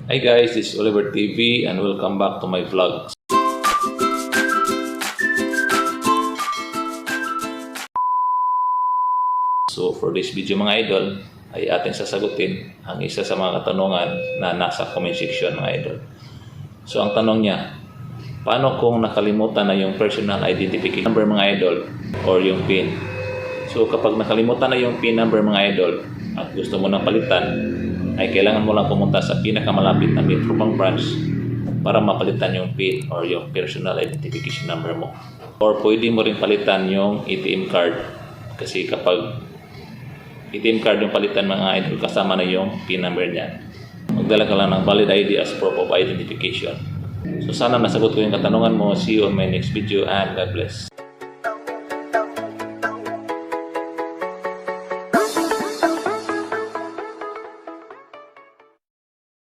Hi guys, this is Oliver TV and welcome back to my vlog. So for this video mga idol, ay ating sasagutin ang isa sa mga katanungan na nasa comment section mga idol. So ang tanong niya, paano kung nakalimutan na yung personal identification number mga idol or yung PIN? So kapag nakalimutan na yung PIN number mga idol at gusto mo nang palitan, ay kailangan mo lang pumunta sa pinakamalapit na Metrobank branch para mapalitan yung PIN or yung personal identification number mo. Or pwede mo rin palitan yung ATM card kasi kapag ATM card yung palitan mga idol, kasama na yung PIN number niya. Magdala ka lang ng valid ID as proof of identification. So sana nasagot ko yung katanungan mo. See you on my next video and God bless.